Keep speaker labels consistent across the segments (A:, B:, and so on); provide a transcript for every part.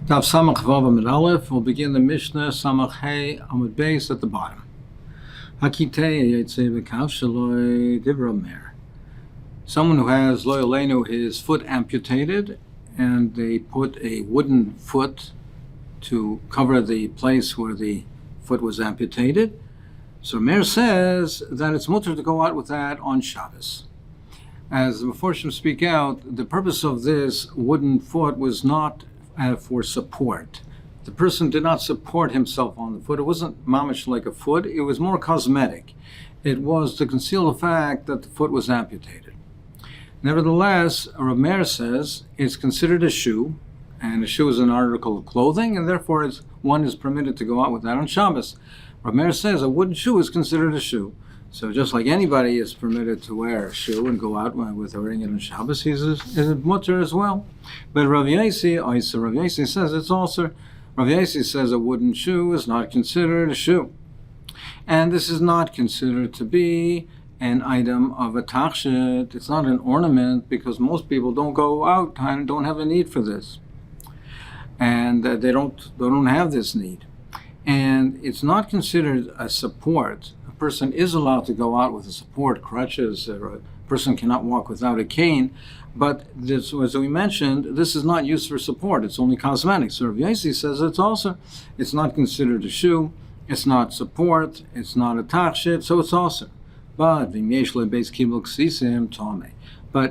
A: Daf Samach Vav Amud Aleph. We'll begin the Mishnah Samach Hey Amud Beis at the bottom. Hakitei Yitzei V'Kav Shaloi Divra Mer. Someone who has lo yaleinu his foot amputated, and they put a wooden foot to cover the place where the foot was amputated. So Meir says that it's mutter to go out with that on Shabbos. As the Meforshim speak out, the purpose of this wooden foot was not for support. The person did not support himself on the foot. It wasn't mamish like a foot. It was more cosmetic. It was to conceal the fact that the foot was amputated. Nevertheless, Rav Meir says it's considered a shoe, and a shoe is an article of clothing, and therefore one is permitted to go out with that on Shabbos. Rav Meir says a wooden shoe is considered a shoe. So just like anybody is permitted to wear a shoe and go out with wearing it on Shabbos, he's a mutter as well. But Rav Yossi says it's also, Rav Yossi says a wooden shoe is not considered a shoe. And this is not considered to be an item of a tachshit. It's not an ornament because most people don't go out and don't have a need for this. And they don't have this need. And it's not considered a support. A person is allowed to go out with a support, crutches, or a person cannot walk without a cane, but this, as we mentioned, this is not used for support, it's only cosmetic. So Rav Yossi says it's not considered a shoe, it's not support, it's not a tachshit, so it's also. But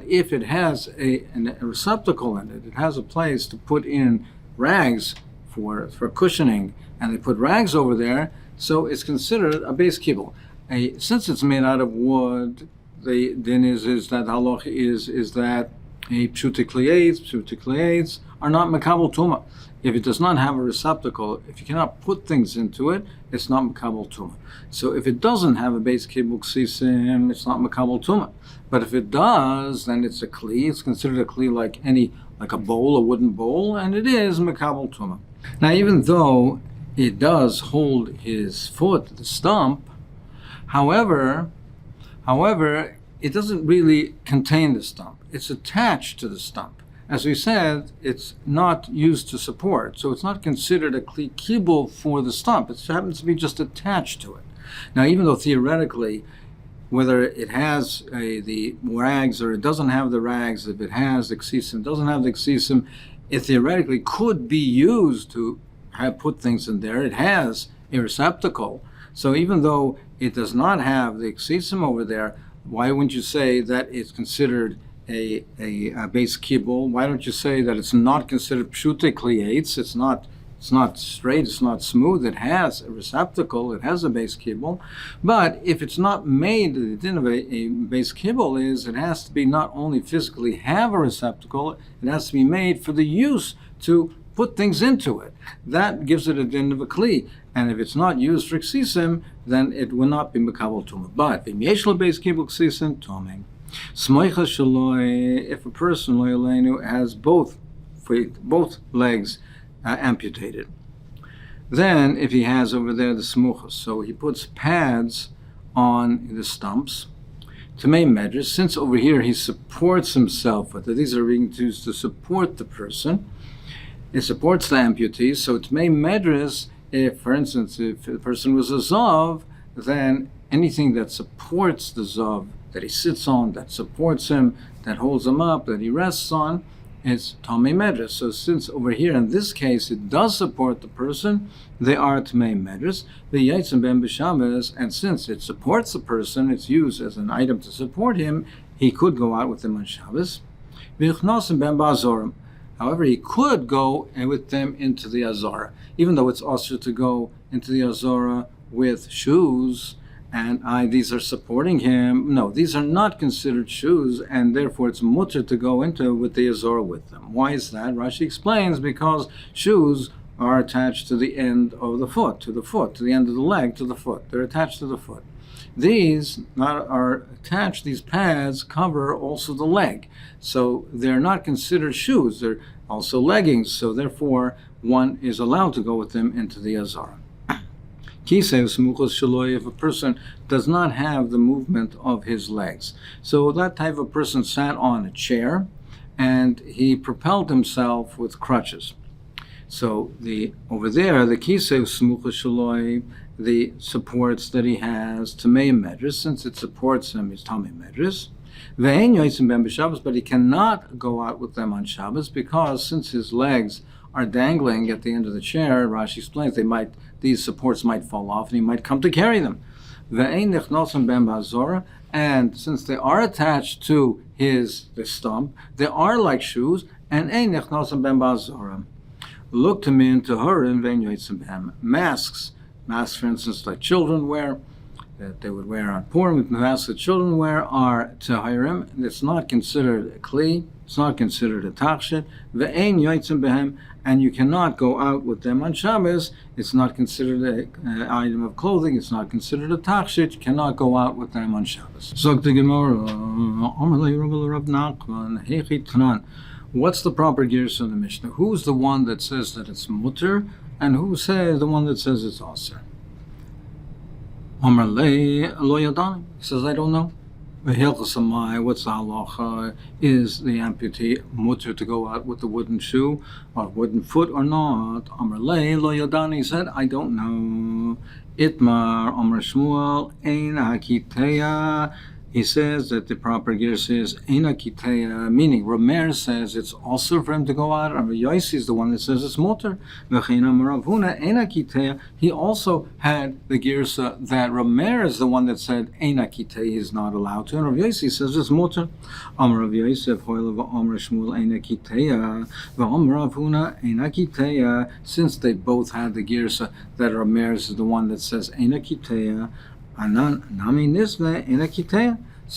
A: if it has a receptacle in it, it has a place to put in rags for cushioning, and they put rags over there, so it's considered a base kibbul. Since it's made out of wood, the din is that halach is that a pshutikliates are not makabel tuma. If it does not have a receptacle, if you cannot put things into it, it's not makabel tuma. So if it doesn't have a base kibbul ksisim, it's not makabel tuma. But if it does, then it's a kli. It's considered a kli like a bowl, a wooden bowl, and it is makabel tuma. Now, even though it does hold his foot, the stump, however, it doesn't really contain the stump. It's attached to the stump. As we said, it's not used to support, so it's not considered a kli kibul for the stump. It happens to be just attached to it. Now, even though theoretically, whether it has the rags or it doesn't have the rags, if it has the ksisim, doesn't have the ksisim, it theoretically could be used to put things in there. It has a receptacle. So even though it does not have the ksisim over there, why wouldn't you say that it's considered a base kibbul? Why don't you say that it's not considered pshute kliates? It's not straight, it's not smooth, it has a receptacle, it has a base kibbul. But if it's not made, the din of a base kibbul is it has to be not only physically have a receptacle, it has to be made for the use to put things into it. That gives it a din of a kli. And if it's not used for ksisim, then it will not be makabel tuma. But v'yeshlo base kibbul ksisim toming. Smoicha shaloi, if a person lo yaleinu has both legs amputated, then if he has over there the smuchas, so he puts pads on the stumps to make medrash. Since over here he supports himself with it, these are being used to support the person. It supports the amputee, so it's made medrash. If, for instance, if the person was a zav, then anything that supports the zav, that he sits on, that supports him, that holds him up, that he rests on, is tamei medrash. So since over here in this case it does support the person, they are tamei medrash. The yaitzim ben b'shabbos, and since it supports the person, it's used as an item to support him, he could go out with them on Shabbos. V'yichnosim ben ba'azorim. However, he could go with them into the Azara, even though it's also to go into the Azara with shoes, and these are supporting him. No, these are not considered shoes, and therefore it's mutter to go into with the Azara with them. Why is that? Rashi explains, because shoes are attached to the end of the foot, to the end of the leg, to the foot. They're attached to the foot. These are attached, these pads cover also the leg. So they're not considered shoes, they're also leggings. So therefore, one is allowed to go with them into the Azara. If a person does not have the movement of his legs. So that type of person sat on a chair and he propelled himself with crutches. So over there, the kisei smucha shaloi, the supports that he has to Tamei Medris, since it supports him, is Tamei Medris. Ve'ein yotzim ben b'Shabbos, but he cannot go out with them on Shabbos because since his legs are dangling at the end of the chair, Rashi explains these supports might fall off and he might come to carry them. Ve'ein nichnosim ben b'Azora, and since they are attached to the stump, they are like shoes, and ein nichnosim ben b'Azora. Look to me into her in ve'ein yotzim ben. Masks, for instance, like children wear, that they would wear on Purim, masks that children wear are tahirim. It's not considered a kli, it's not considered a tachshit. Ve'ein yotzim behem, and you cannot go out with them on Shabbos. It's not considered an item of clothing. It's not considered a tachshit. You cannot go out with them on Shabbos. What's the proper gears of the Mishnah? Who's the one that says that it's mutter, and who says the one that says it's aser? Amar le lo yadani. He says, I don't know. What's the halacha? Is the amputee mutter to go out with the wooden shoe or wooden foot or not? Amar le lo yadani. He said, I don't know. Itmar Amar Shmuel ein hakiteya. He says that the proper gears is Eina Kiteya, meaning Rameir says it's also for him to go out, and Yosi is the one that says it's mutter. He also had the gears that Rameir is the one that said Eina Kiteya is not allowed to, and Rav Yosi says it's mutter. Amar Rav Yosef Hoyle Amar Shmuel Eina Kiteya, Amar Rav Huna Eina Kiteya. Since they both had the gears that Rameir is the one that says Eina Kiteya. So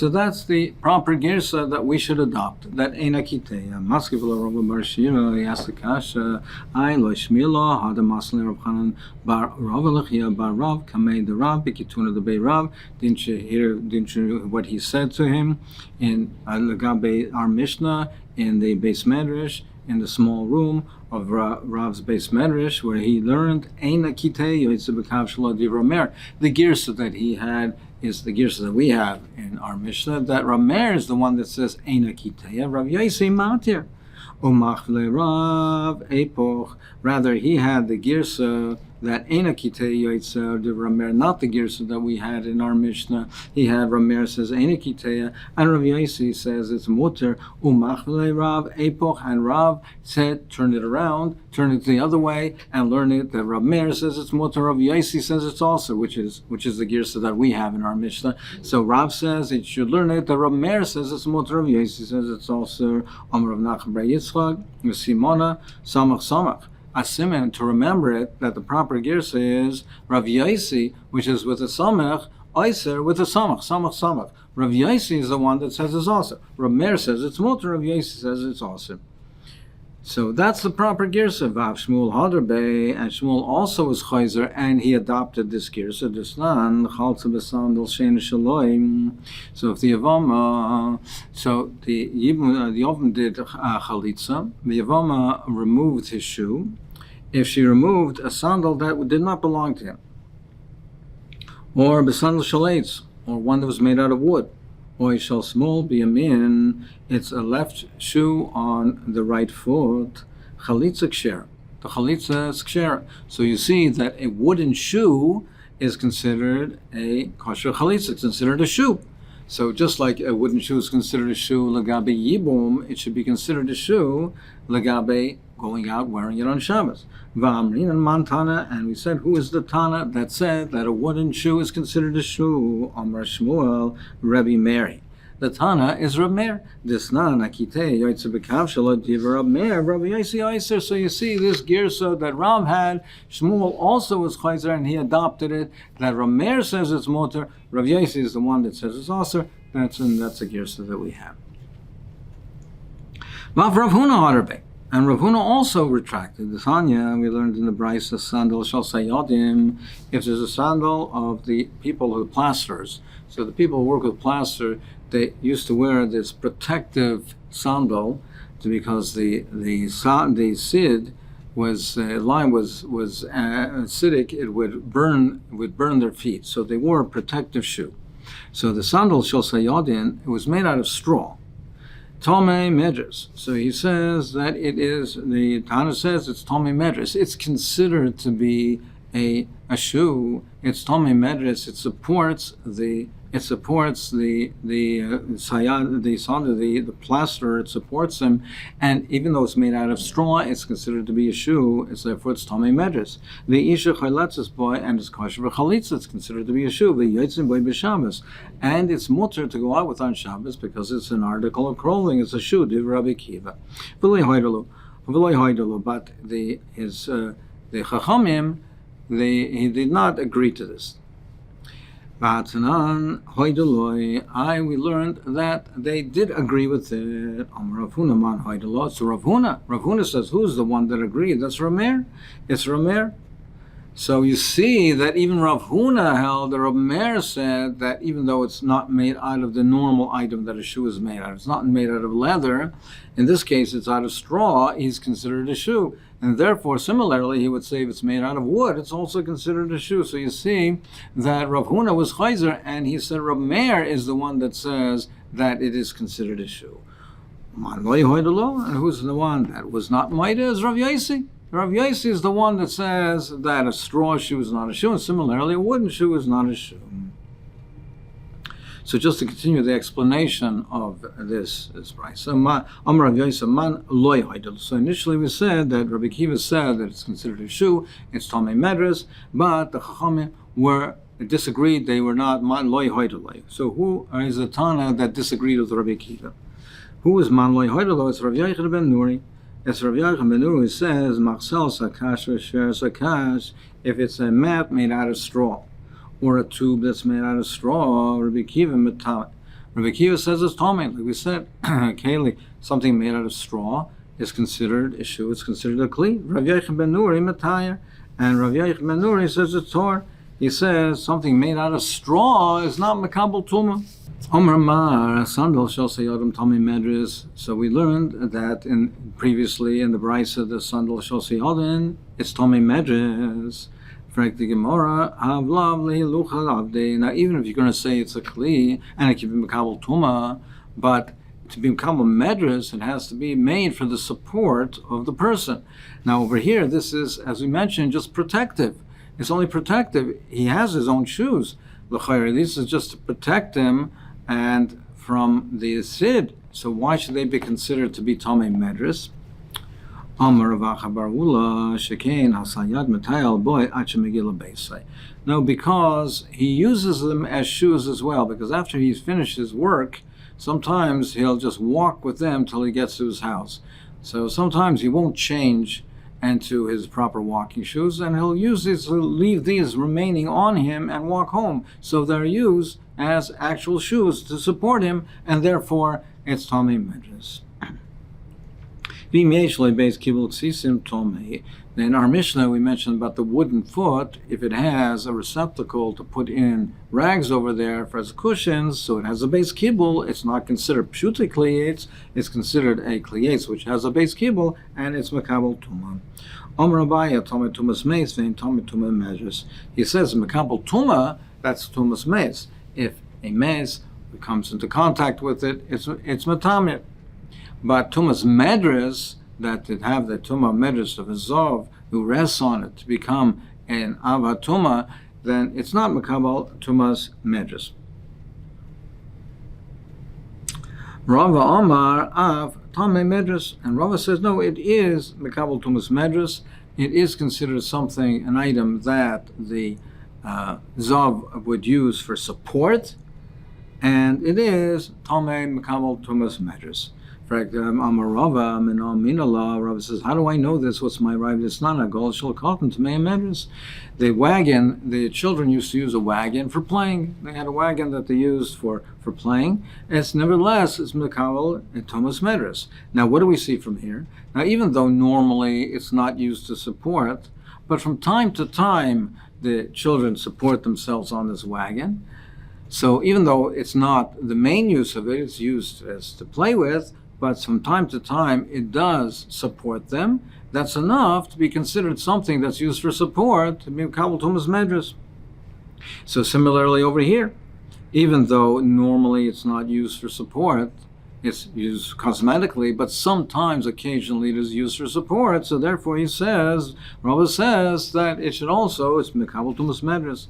A: that's the proper girsa that we should adopt. That ena kiteya. Maskevla Rabbi Bar Shira. He asked the kasha. I lo shmila hada masle Rav Chanan bar Rav Elachia bar Rav kamei the Rav b'kituna the Bei Rav. Didn't you hear what he said to him in Lagabe our Mishnah in the Beis Medrash, in the small room of Rav's Beis Medrash, where he learned Eina Kitei Yotzei B'Kav Shelo Di Rameir. The girsa that he had is the girsa that we have in our Mishnah, that Rameir is the one that says Eina Kitei, Rav Yosi Matir. Umachle Rav Epoch. Rather, he had the girsa that Eina Kitei Yotzei Di Rameir, not the girsa that we had in our Mishnah. He had Rameir says Eina Kitei, and Rav Yosi says it's mutter. Umachle Rav Epoch, and Rav said turn it around, turn it the other way, and learn it that Rameir says it's mutter. Rav Yosi says it's also, which is the girsa that we have in our Mishnah. So Rav says it should learn it that Rameir says it's mutter. Rav Yosi says it's also. Amar Rav Nachman bar Yitzchak Simona Samach Samach. Asimen, to remember it, that the proper girsa is Rav Yosi, which is with a samach, Oiser with a samach. Rav Yosi is the one that says it's also. Rav Meir says it's mutter, Rav Yosi says it's also. So that's the proper girsa. Vav Shmuel Haderbe, and Shmuel also was chayzer, and he adopted this girsa. Desnan chaltza b'sandal shein shaloim. So if the Yavama, the Yavama did chalitza, the Yavama removed his shoe. If she removed a sandal that did not belong to him, or b'sandal shalates, or one that was made out of wood, or shall small be a min, it's a left shoe on the right foot, chalitza ksher. The chalitza is ksher. So you see that a wooden shoe is considered a kosher chalitza. It's considered a shoe. So just like a wooden shoe is considered a shoe legabe yibum, it should be considered a shoe legabe going out wearing it on Shabbos. V'amrin and Mantana, and we said who is the Tana that said that a wooden shoe is considered a shoe? Amar Shmuel, Rabbi Mary. The Tana is Rav Meir. Disnan akitei yotzei b'kav shelo divrei Rav Meir, Rav Yosi Oiser. So you see this girsa that Rav had, Shmuel also was chayzer, and he adopted it. That Rav Meir says it's mutter, Rav Yosi is the one that says it's aser. That's a girsa that we have. Vav Rav Huna Haderbe. And Rav Huna also retracted. The Tanya, we learned in the Brisa, sandal shall sayadim. If there's a sandal of the people who plasters, so the people who work with plaster, they used to wear this protective sandal because the sid was lime was acidic. It would burn their feet. So they wore a protective shoe. So the sandal shel sayadin, it was made out of straw. Tomei Medres. So he says that it is, the Tana says it's Tomei Medres. It's considered to be a shoe. It's Tomei Medres. It supports the plaster. It supports them, and even though it's made out of straw, it's considered to be a shoe. It's therefore it's Tomei Medres. The Isha Chayletzes boy and it's kosher v'chalitza. It's considered to be a shoe. The Yotzim boy b'Shabbos, and it's mutter to go out with on Shabbos because it's an article of clothing. It's a shoe. Div Rabbi Kiva. But the Chachamim, he did not agree to this. We learned that they did agree with it. So Rav Huna says, who's the one that agreed? That's Rameir. It's Rameir. So you see that even Rav Huna held, the Rav Meir said that even though it's not made out of the normal item that a shoe is made out of, it's not made out of leather, in this case it's out of straw, he's considered a shoe. And therefore, similarly, he would say if it's made out of wood, it's also considered a shoe. So you see that Rav Huna was chayzer, and he said Rav Meir is the one that says that it is considered a shoe. And who's the one that was not Maida is Rav Yossi. Rav Yossi is the one that says that a straw shoe is not a shoe, and similarly, a wooden shoe is not a shoe. So just to continue the explanation of this price. So initially we said that Rabbi Kiva said that it's considered a shoe, it's Tomei Medres, but the Chachamim were disagreed, they were not man loy hoidaloi. So who is the Tana that disagreed with Rabbi Kiva? Who is man loy hoidaloi? It's Rav Yochanan ben Nuri. It's Rav Yochanan ben Nuri who says, Machsel sakash v'sher sakash, if it's a mat made out of straw, or a tube that's made out of straw, Rabbi Kiva metamit. Rabbi Kiva says it's tomei. Like we said, Kaylee, something made out of straw is considered a shoe. It's considered a kli. Rav Yochanan ben Nuri metayer, and Rav Yochanan ben Nuri says it's tor. He says something made out of straw is not mekabel tuma. Omer Mar sandal shall say yodam tomei medres. So we learned that previously in the brisa the sandal shall say yodam it's tomei medres. Now, even if you're going to say it's a kli and it can be mekabel tuma, but to be mekabel medres, it has to be made for the support of the person. Now, over here, this is, as we mentioned, just protective. It's only protective. He has his own shoes. This is just to protect him and from the sid. So why should they be considered to be tomei medres? No, because he uses them as shoes as well, because after he's finished his work, sometimes he'll just walk with them till he gets to his house. So sometimes he won't change into his proper walking shoes, and he'll leave these remaining on him and walk home. So they're used as actual shoes to support him, and therefore it's tomei medres. Then in our Mishnah we mentioned about the wooden foot. If it has a receptacle to put in rags over there for as cushions, so it has a base kibble, it's not considered pshuta kliyetz, it's considered a kliyetz which has a base kibble, and it's mekabel tuma. Omer Abaya tomei tumas meis vein tomei tuma medres. He says mekabel tuma, that's tumas meis. If a meis comes into contact with it, it's matamit. But tumas medres, that it have the tumah medres of a zov who rests on it to become an avatuma, then it's not mekabel tumas medres. Rava Omar av tomei medres, and Rava says no, it is mekabel tumas medres. It is considered something, an item that the zov would use for support, and it is tomei mekabel tumas medres. Rava says, how do I know this? What's my right? It's not a gold shall cotton to medres. The wagon, the children used to use a wagon for playing. They had a wagon that they used for playing. Nevertheless, it's mekabel tumas medres. Now, what do we see from here? Now, even though normally it's not used to support, but from time to time, the children support themselves on this wagon. So even though it's not the main use of it, it's used as to play with, but from time to time it does support them. That's enough to be considered something that's used for support, to be mekabel tumas medres. So similarly over here, even though normally it's not used for support, it's used cosmetically, but sometimes, occasionally, it is used for support. So therefore, Rava says that it should also, it's Mekabel Tumas Medras.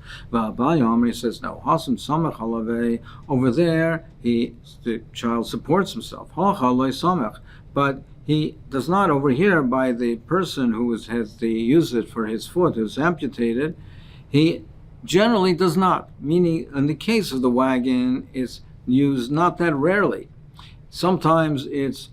A: He says, no, Hasam Samech Halavei, over there, the child supports himself. Halachalei Samech. But he does not, over here, by the person who has to use it for his foot, who's amputated, he generally does not. Meaning, in the case of the wagon, it's used not that rarely. Sometimes it's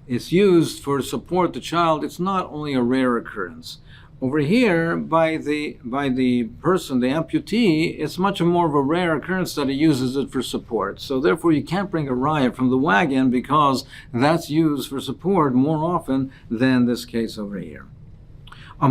A: used for support the child. It's not only a rare occurrence. Over here, by the person, the amputee, it's much more of a rare occurrence that he uses it for support. So therefore, you can't bring a raya from the wagon because that's used for support more often than this case over here. I'll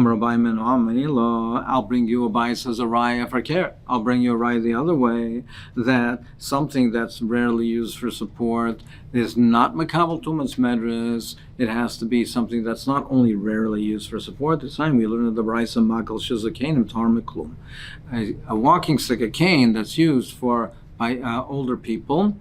A: bring you a bias as a raya for care. I'll bring you a raya the other way, that something that's rarely used for support is not makabel tumas medras. It has to be something that's not only rarely used for support. This time we learn in the brayso makal shizakenim tar miklum. A walking stick, a cane that's used by older people,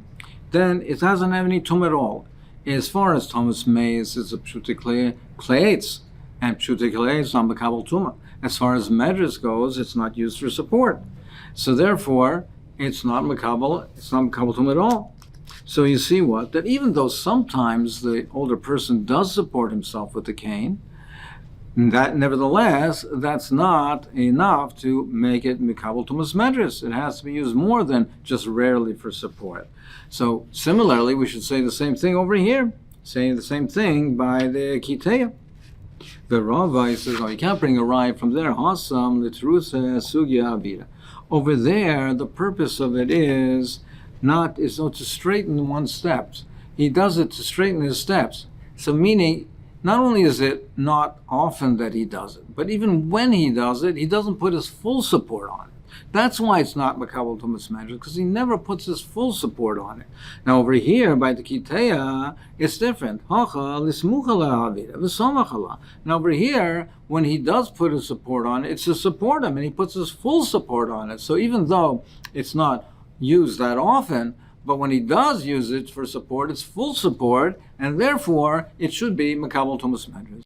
A: then it doesn't have any tum at all. As far as Thomas Mays, it's a pshutik kleitz. And pshutik is not makabel tuma. As far as medras goes, it's not used for support. So therefore, it's not makabel tuma at all. So you see what? That even though sometimes the older person does support himself with the cane, that nevertheless, that's not enough to make it makabel tumas medras. It has to be used more than just rarely for support. So similarly, we should say the same thing over here. Saying the same thing by the kiteya. The Rava says, you can't bring a raya from there. Hasam l'trusa sugya avida. Over there, the purpose of it is not to straighten one's steps. He does it to straighten his steps. So meaning, not only is it not often that he does it, but even when he does it, he doesn't put his full support on it. That's why it's not makabel tumas medras, because he never puts his full support on it. Now over here, by the kiteya, it's different. Now over here, when he does put his support on it, it's to support him, and he puts his full support on it. So even though it's not used that often, but when he does use it for support, it's full support, and therefore it should be makabel tumas medras.